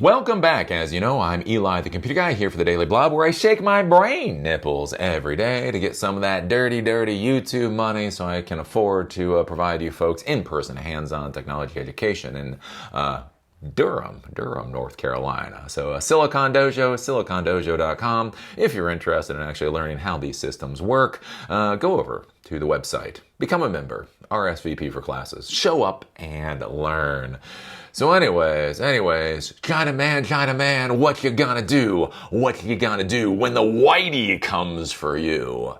Welcome back. As you know, I'm Eli, the computer guy, here for the Daily Blob, where I shake my brain nipples every day to get some of that dirty YouTube money so I can afford to provide you folks in-person, hands-on technology education in Durham, North Carolina. So Silicon Dojo, silicondojo.com. If you're interested in actually learning how these systems work, go over to the website, become a member, RSVP for classes, show up and learn. So anyways, China man, what you gonna do? What you gonna do when the whitey comes for you?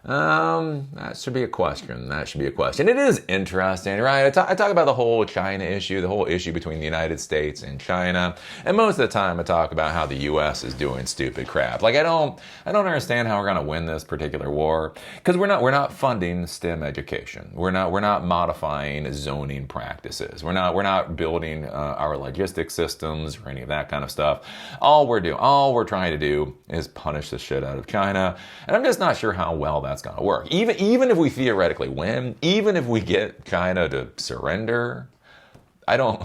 That should be a question. It is interesting, right? I talk about the whole China issue, the whole issue between the United States and China. And most of the time I talk about how the US is doing stupid crap. Like I don't understand how we're going to win this particular war, because we're not funding STEM education. We're not modifying zoning practices. We're not building our logistics systems or any of that kind of stuff. All we're trying to do is punish the shit out of China. And I'm just not sure how well that's going to work. Even if we theoretically win, even if we get China to surrender, I don't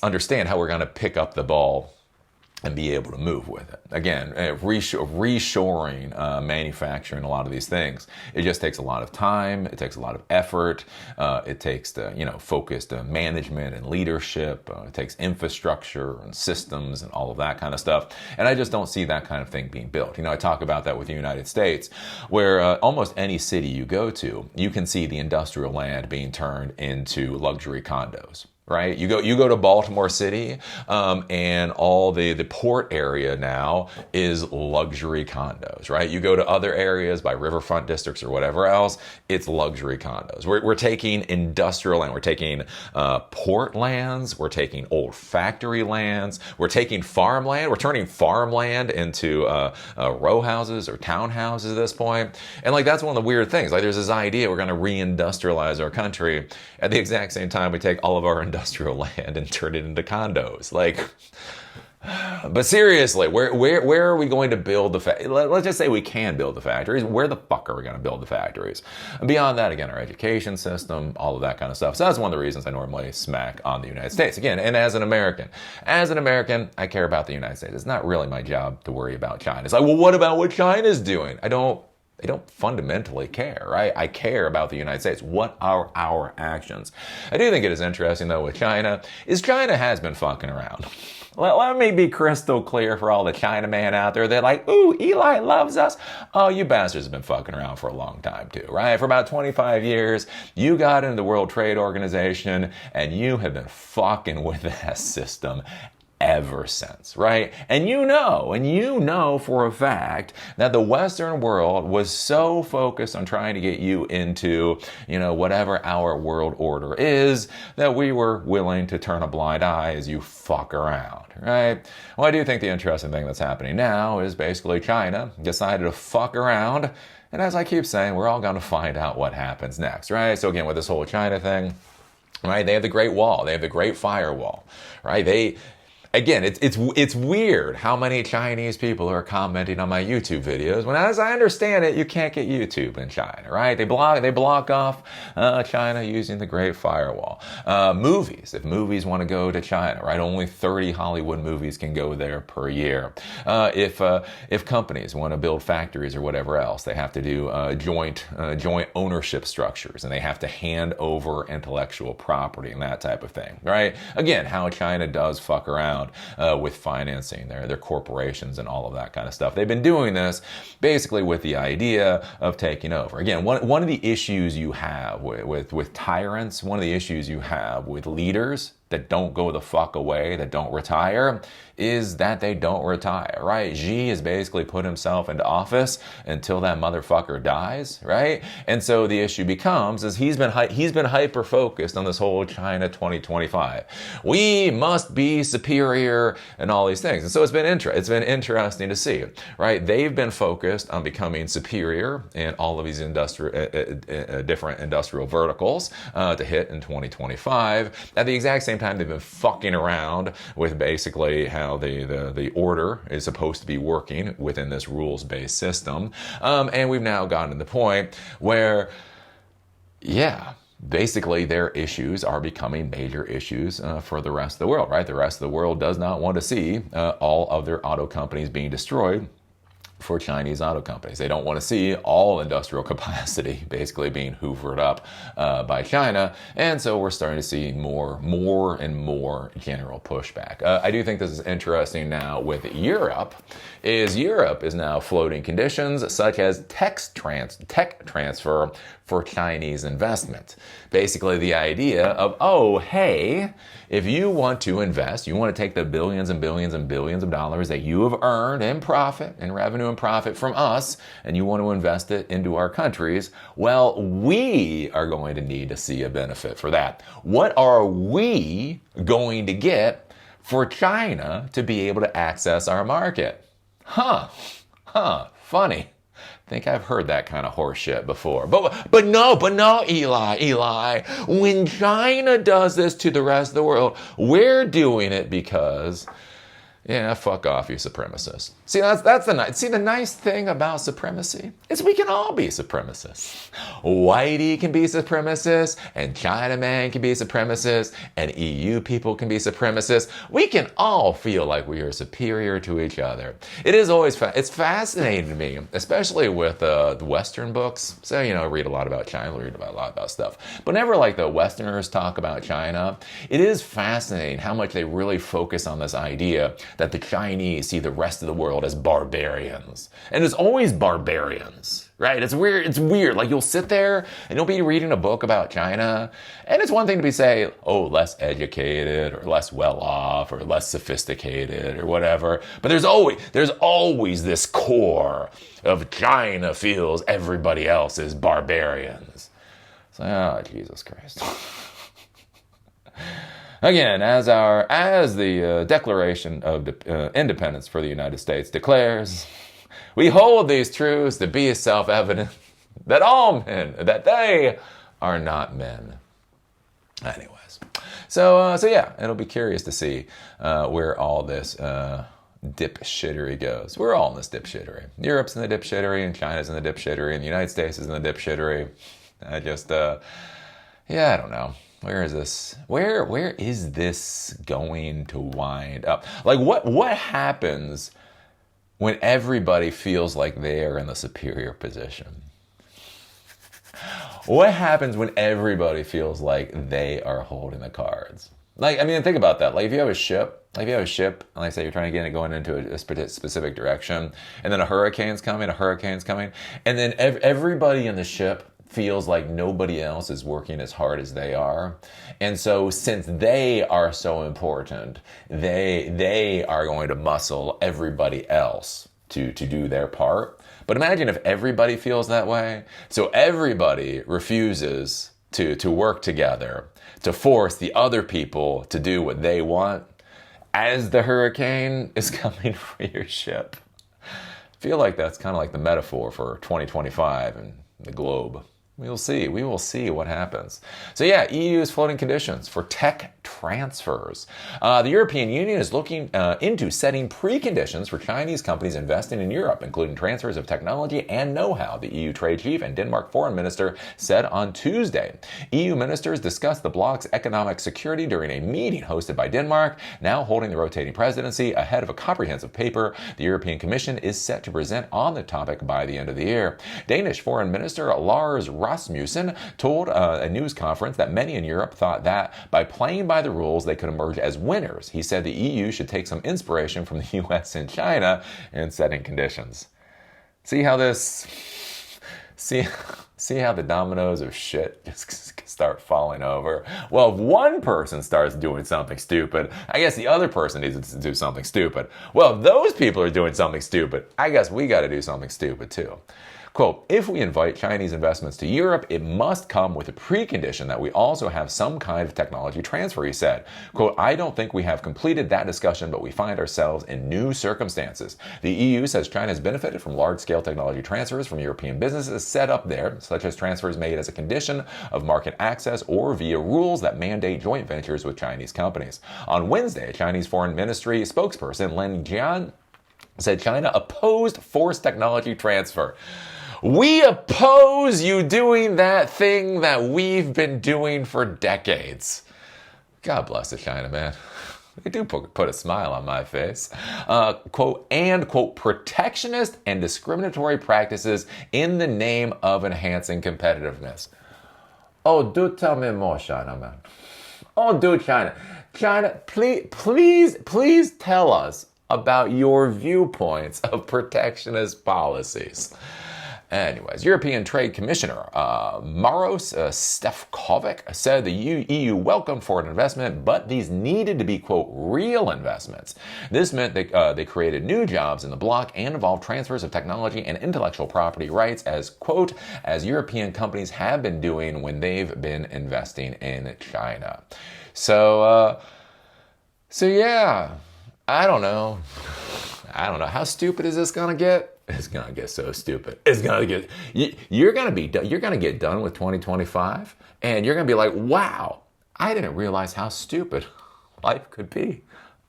understand how we're going to pick up the ball and be able to move with it. Again, reshoring manufacturing, a lot of these things, it just takes a lot of time, it takes a lot of effort, it takes focused management and leadership, it takes infrastructure and systems and all of that kind of stuff. And I just don't see that kind of thing being built. I talk about that with the United States, where almost any city you go to, you can see the industrial land being turned into luxury condos. Right? You go to Baltimore City, and all the port area now is luxury condos, right? You go to other areas by riverfront districts or whatever else, it's luxury condos. We're taking industrial land, we're taking port lands, we're taking old factory lands, we're taking farmland, we're turning farmland into row houses or townhouses at this point. And that's one of the weird things. There's this idea we're going to reindustrialize our country. At the exact same time, we take all of our industrial land and turn it into condos. But seriously, where are we going to build the let's just say we can build the factories. Where the fuck are we going to build the factories? And beyond that, again, our education system, all of that kind of stuff. So that's one of the reasons I normally smack on the United States. Again, and as an American, I care about the United States. It's not really my job to worry about China. It's well, what about what China's doing? I don't fundamentally care, right? I care about the United States. What are our actions? I do think it is interesting, though, with China, is China has been fucking around. Let me be crystal clear for all the Chinaman out there. They're like, ooh, Eli loves us. Oh, you bastards have been fucking around for a long time, too, right? For about 25 years, you got into the World Trade Organization, and you have been fucking with that system ever since, right? And you know for a fact that the Western world was so focused on trying to get you into, whatever our world order is, that we were willing to turn a blind eye as you fuck around, right? Well, I do think the interesting thing that's happening now is basically China decided to fuck around. And as I keep saying, we're all going to find out what happens next, right? So again, with this whole China thing, right? They have the Great Wall. They have the Great Firewall, right? Again, it's weird how many Chinese people are commenting on my YouTube videos when, as I understand it, you can't get YouTube in China, right? They block off China using the Great Firewall. Movies, if movies want to go to China, right? Only 30 Hollywood movies can go there per year. If companies want to build factories or whatever else, they have to do joint ownership structures, and they have to hand over intellectual property and that type of thing, right? Again, how China does fuck around with financing their corporations and all of that kind of stuff. They've been doing this basically with the idea of taking over. Again, one of the issues you have with tyrants, one of the issues you have with leaders that don't go the fuck away, that don't retire, is that they don't retire, right? Xi has basically put himself into office until that motherfucker dies, right? And so the issue becomes, is he's been hyper focused on this whole China 2025. We must be superior and all these things. And so it's been interesting to see, right? They've been focused on becoming superior in all of these different industrial verticals to hit in 2025. At the exact same time, they've been fucking around with basically how the order is supposed to be working within this rules-based system. And we've now gotten to the point where, yeah, basically their issues are becoming major issues for the rest of the world, right? The rest of the world does not want to see all of their auto companies being destroyed for Chinese auto companies. They don't want to see all industrial capacity basically being hoovered up by China. And so we're starting to see more and more general pushback. I do think this is interesting now with Europe, Europe is now floating conditions such as tech transfer for Chinese investment. Basically the idea of, oh, hey, if you want to invest, you want to take the billions and billions and billions of dollars that you have earned in profit, in revenue and profit from us, and you want to invest it into our countries, well, we are going to need to see a benefit for that. What are we going to get for China to be able to access our market? Funny. I think I've heard that kind of horse shit before. But no, Eli. When China does this to the rest of the world, we're doing it because, yeah, fuck off, you supremacists. See, the nice thing about supremacy is we can all be supremacists. Whitey can be supremacists, and Chinaman can be supremacists, and EU people can be supremacists. We can all feel like we are superior to each other. It is always it's fascinating to me, especially with the Western books. So, I read a lot about China, read a lot about stuff. But whenever the Westerners talk about China, it is fascinating how much they really focus on this idea that the Chinese see the rest of the world as barbarians. And it's always barbarians, right? It's weird. Like, you'll sit there and you'll be reading a book about China, and it's one thing to be say, oh, less educated or less well off or less sophisticated or whatever. But there's always this core of China feels everybody else is barbarians. It's like, oh, Jesus Christ. Again, as the Declaration of Independence for the United States declares, we hold these truths to be self-evident that all men, that they are not men. Anyways, so yeah, it'll be curious to see where all this dipshittery goes. We're all in this dipshittery. Europe's in the dipshittery, and China's in the dipshittery, and the United States is in the dipshittery. I don't know. Where is this? Where is this going to wind up? Like, what happens when everybody feels like they are in the superior position? What happens when everybody feels like they are holding the cards? Think about that. If you have a ship, and like I say, you're trying to get it going into a specific direction, and then a hurricane's coming, and then everybody in the ship feels like nobody else is working as hard as they are. And so since they are so important, they are going to muscle everybody else to do their part. But imagine if everybody feels that way. So everybody refuses to work together to force the other people to do what they want as the hurricane is coming for your ship. I feel like that's kind of like the metaphor for 2025 and the globe. We will see what happens. So yeah, EU's floating conditions for tech transfers. The European Union is looking into setting preconditions for Chinese companies investing in Europe, including transfers of technology and know-how, the EU trade chief and Denmark foreign minister said on Tuesday. EU ministers discussed the bloc's economic security during a meeting hosted by Denmark, now holding the rotating presidency ahead of a comprehensive paper the European Commission is set to present on the topic by the end of the year. Danish foreign minister Lars Rasmussen told a news conference that many in Europe thought that by playing by the rules, they could emerge as winners. He said the EU should take some inspiration from the US and China in setting conditions. See how the dominoes of shit just start falling over? Well, if one person starts doing something stupid, I guess the other person needs to do something stupid. Well, if those people are doing something stupid, I guess we got to do something stupid too. Quote, if we invite Chinese investments to Europe, it must come with a precondition that we also have some kind of technology transfer, he said. Quote, I don't think we have completed that discussion, but we find ourselves in new circumstances. The EU says China has benefited from large-scale technology transfers from European businesses set up there, such as transfers made as a condition of market access or via rules that mandate joint ventures with Chinese companies. On Wednesday, a Chinese Foreign Ministry spokesperson Lin Jian said China opposed forced technology transfer. We oppose you doing that thing that we've been doing for decades. God bless the China, man. They do put a smile on my face. Quote, protectionist and discriminatory practices in the name of enhancing competitiveness. Oh, do tell me more, China, man. Oh, do China. China, please tell us about your viewpoints of protectionist policies. Anyways, European Trade Commissioner Maros Stefkovic said the EU welcomed foreign investment, but these needed to be, quote, real investments. This meant they created new jobs in the bloc and involved transfers of technology and intellectual property rights as, quote, as European companies have been doing when they've been investing in China. So yeah, I don't know. How stupid is this going to get? It's gonna get so stupid. You're gonna get done with 2025, and you're gonna be like, wow, I didn't realize how stupid life could be.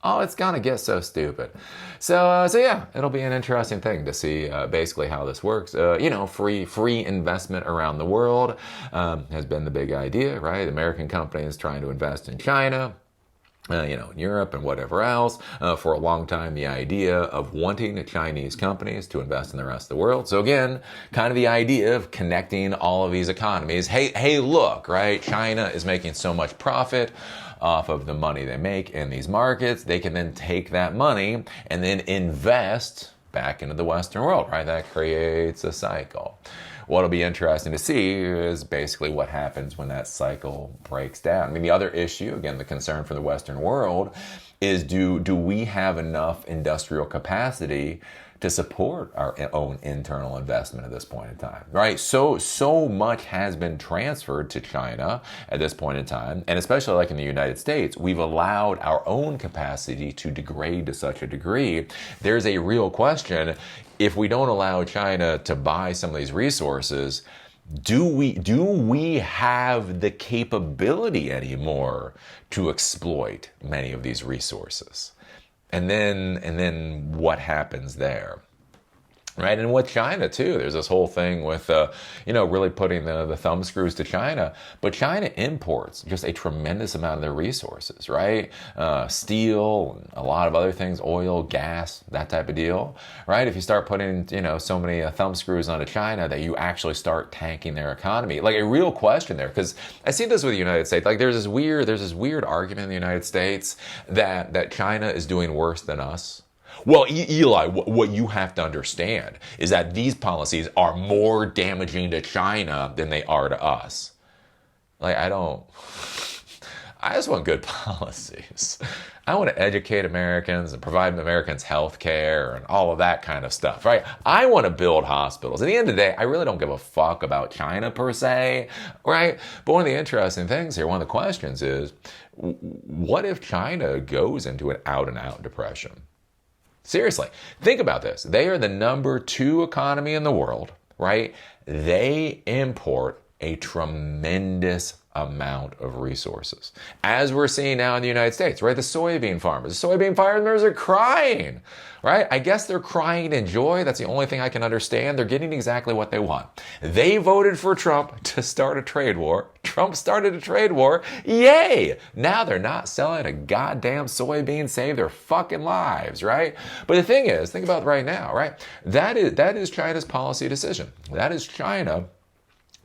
Oh, it's gonna get so stupid. So yeah, it'll be an interesting thing to see basically how this works. Free investment around the world has been the big idea, right? American companies trying to invest in China. In Europe and whatever else. For a long time, the idea of wanting Chinese companies to invest in the rest of the world. So again, kind of the idea of connecting all of these economies. Hey, look, right? China is making so much profit off of the money they make in these markets. They can then take that money and then invest back into the Western world, right? That creates a cycle. What'll be interesting to see is basically what happens when that cycle breaks down. I mean, the other issue, again, the concern for the Western world is do we have enough industrial capacity to support our own internal investment at this point in time, right? So much has been transferred to China at this point in time, and especially like in the United States, we've allowed our own capacity to degrade to such a degree. There's a real question, if we don't allow China to buy some of these resources, do we have the capability anymore to exploit many of these resources? And then what happens there? Right, and with China too, there's this whole thing with, really putting the thumb screws to China. But China imports just a tremendous amount of their resources, right? Steel, and a lot of other things, oil, gas, that type of deal, right? If you start putting, so many thumb screws onto China, that you actually start tanking their economy. Like a real question there, because I see this with the United States. Like there's this weird argument in the United States that China is doing worse than us. Well, Eli, what you have to understand is that these policies are more damaging to China than they are to us. Like, I just want good policies. I want to educate Americans and provide Americans health care and all of that kind of stuff, right? I want to build hospitals. At the end of the day, I really don't give a fuck about China per se, right? But one of the interesting things here, one of the questions is, what if China goes into an out-and-out depression? Seriously, think about this. They are the number 2 economy in the world, right? They import a tremendous amount of resources. As we're seeing now in the United States, right? The soybean farmers are crying, right? I guess they're crying in joy. That's the only thing I can understand. They're getting exactly what they want. They voted for Trump to start a trade war. Trump started a trade war. Yay! Now they're not selling a goddamn soybean, save their fucking lives, right? But the thing is, think about it right now, right? That is China's policy decision. That is China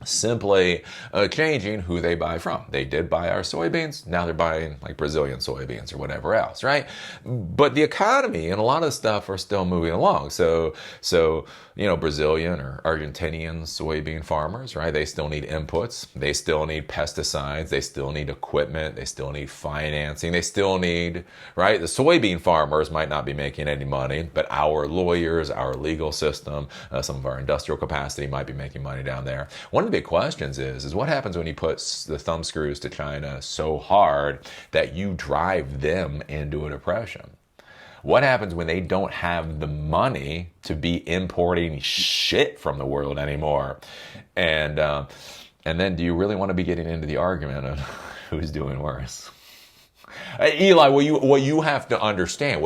simply changing who they buy from. They did buy our soybeans. Now they're buying like Brazilian soybeans or whatever else, right? But the economy and a lot of stuff are still moving along. So Brazilian or Argentinian soybean farmers, right? They still need inputs. They still need pesticides. They still need equipment. They still need financing. They still need, right? The soybean farmers might not be making any money, but our lawyers, our legal system, some of our industrial capacity might be making money down there. One of the big questions is what happens when you put the thumb screws to China so hard that you drive them into a depression? What happens when they don't have the money to be importing shit from the world anymore? And then do you really want to be getting into the argument of who's doing worse? Eli, what you have to understand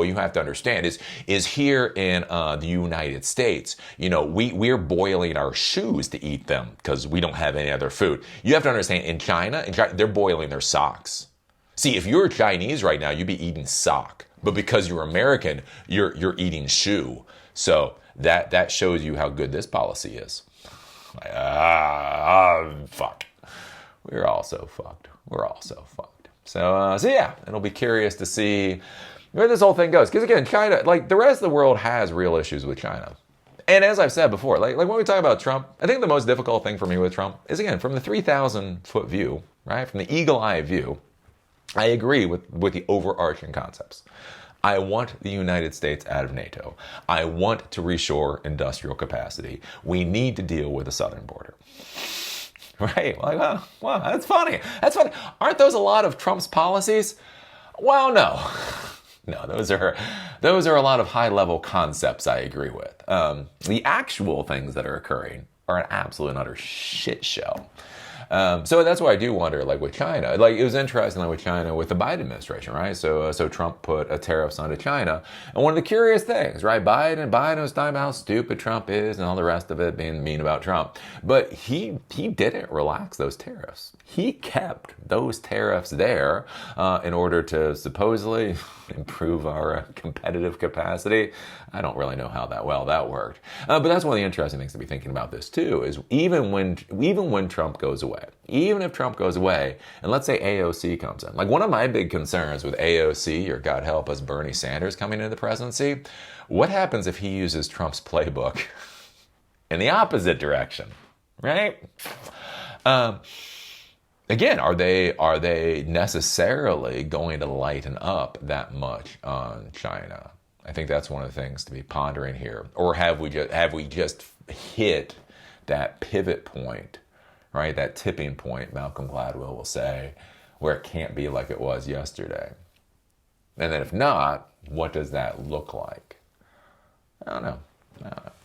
is here in the United States, we're boiling our shoes to eat them because we don't have any other food. You have to understand, in China, they're boiling their socks. See, if you're Chinese right now, you'd be eating sock, but because you're American, you're eating shoe. So that shows you how good this policy is. Fuck. We're all so fucked. So yeah, it'll be curious to see where this whole thing goes. Because again, China, like the rest of the world, has real issues with China. And as I've said before, like when we talk about Trump, I think the most difficult thing for me with Trump is, again, from the 3,000-foot view, right? From the eagle-eye view, I agree with the overarching concepts. I want the United States out of NATO. I want to reshore industrial capacity. We need to deal with the southern border. Right? Like, well, that's funny. Aren't those a lot of Trump's policies? Well, no. No, those are a lot of high-level concepts I agree with. The actual things that are occurring are an absolute and utter shit show. So that's why I do wonder, like with China, like it was interesting, like with China, with the Biden administration, right? So Trump put tariffs onto China, and one of the curious things, right? Biden was talking about how stupid Trump is and all the rest of it, being mean about Trump, but he didn't relax those tariffs. He kept those tariffs there in order to supposedly improve our competitive capacity. I don't really know how that worked, but that's one of the interesting things to be thinking about this too. Is even when Trump goes away, even if Trump goes away, and let's say AOC comes in, like one of my big concerns with AOC, or God help us, Bernie Sanders coming into the presidency, what happens if he uses Trump's playbook in the opposite direction, right? Again, are they necessarily going to lighten up that much on China? I think that's one of the things to be pondering here. Or have we just hit that pivot point, right? That tipping point, Malcolm Gladwell will say, where it can't be like it was yesterday. And then if not, what does that look like? I don't know.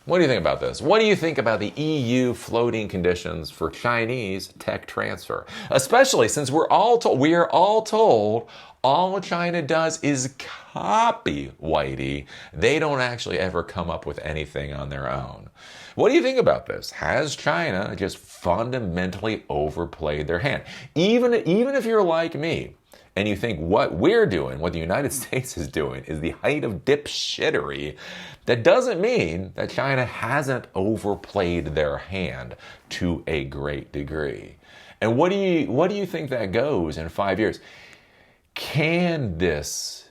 What do you think about this? What do you think about the EU floating conditions for Chinese tech transfer? Especially since we are all told all China does is copy Whitey. They don't actually ever come up with anything on their own. What do you think about this? Has China just fundamentally overplayed their hand? Even if you're like me, and you think what we're doing, what the United States is doing, is the height of dipshittery, that doesn't mean that China hasn't overplayed their hand to a great degree. And what do you think that goes in 5 years? Can this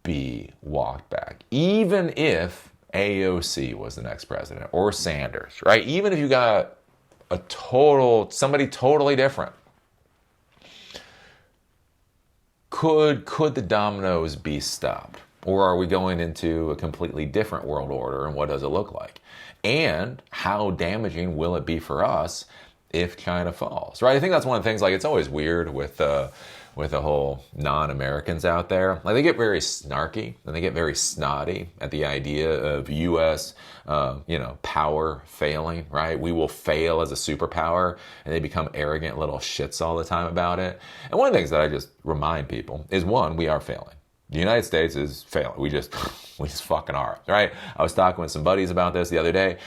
be walked back? Even if AOC was the next president, or Sanders, right? Even if you got somebody totally different, could the dominoes be stopped? Or are we going into a completely different world order, and what does it look like? And how damaging will it be for us if China falls, right? I think that's one of the things, like, it's always weird with the whole non-Americans out there. Like, they get very snarky and they get very snotty at the idea of U.S. Power failing, right? We will fail as a superpower, and they become arrogant little shits all the time about it. And one of the things that I just remind people is, one, we are failing. The United States is failing. We just fucking are, right? I was talking with some buddies about this the other day.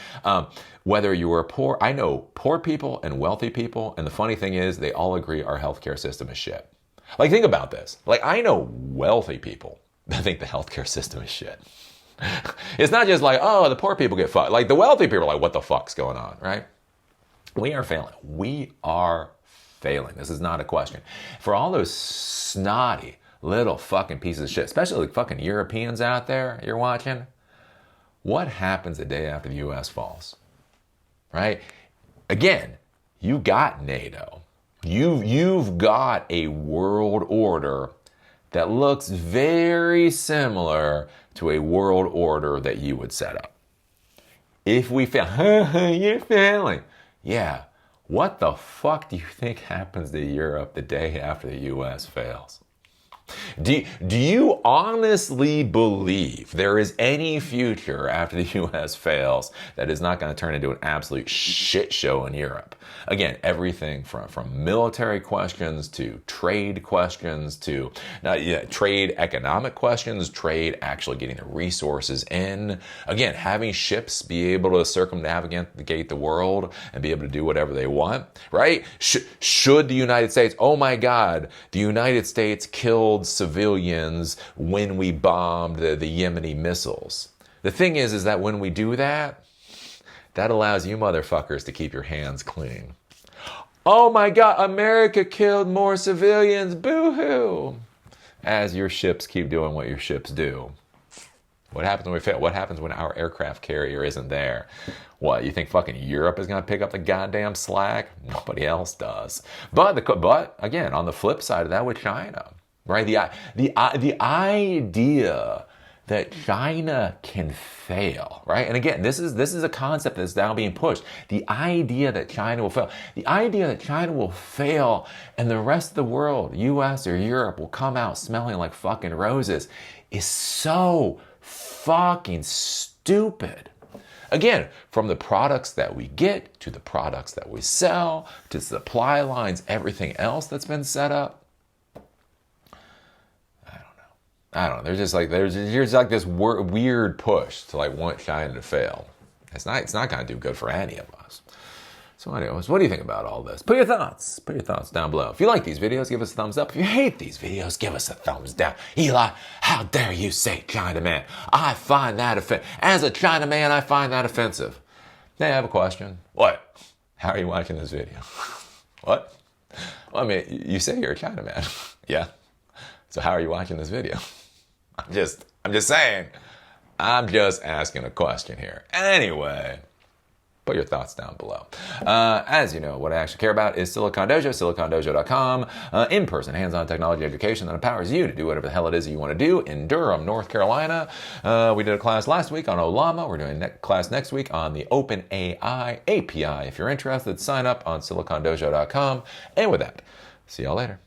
Whether you were poor, I know poor people and wealthy people, and the funny thing is, they all agree our healthcare system is shit. Like, think about this. Like, I know wealthy people that think the healthcare system is shit. It's not just like, oh, the poor people get fucked. Like, the wealthy people are like, what the fuck's going on, right? We are failing. We are failing. This is not a question. For all those snotty little fucking pieces of shit, especially the fucking Europeans out there you're watching, what happens the day after the U.S. falls, right? Again, you got NATO. You've got a world order that looks very similar to a world order that you would set up. If we fail, you're failing. Yeah, what the fuck do you think happens to Europe the day after the U.S. fails? Do you honestly believe there is any future after the U.S. fails that is not going to turn into an absolute shit show in Europe? Again, everything from military questions to trade questions to trade economic questions, trade actually getting the resources in. Again, having ships be able to circumnavigate the world and be able to do whatever they want, right? Should the United States, oh my God, the United States killed civilians when we bombed the Yemeni missiles. The thing is that when we do that, that allows you motherfuckers to keep your hands clean. Oh my God, America killed more civilians, boo-hoo. As your ships keep doing what your ships do. What happens when we fail? What happens when our aircraft carrier isn't there? What, you think fucking Europe is going to pick up the goddamn slack? Nobody else does. But again, on the flip side of that with China, right? The idea that China can fail, right? And again, this is a concept that's now being pushed. The idea that China will fail. The idea that China will fail and the rest of the world, US or Europe, will come out smelling like fucking roses is so fucking stupid. Again, from the products that we get to the products that we sell to supply lines, everything else that's been set up. I don't know. There's like this weird push to like want China to fail. It's not going to do good for any of us. So anyways, what do you think about all this? Put your thoughts down below. If you like these videos, give us a thumbs up. If you hate these videos, give us a thumbs down. Eli, how dare you say Chinaman? I find that offensive. As a Chinaman, I find that offensive. Hey, I have a question. What? How are you watching this video? What? Well, I mean, you say you're a Chinaman. Yeah. So how are you watching this video? I'm just saying. I'm just asking a question here. Anyway, put your thoughts down below. As you know, what I actually care about is Silicon Dojo, silicondojo.com, in-person hands-on technology education that empowers you to do whatever the hell it is that you want to do in Durham, North Carolina. We did a class last week on Olama. We're doing a class next week on the OpenAI API. If you're interested, sign up on silicondojo.com. And with that, see y'all later.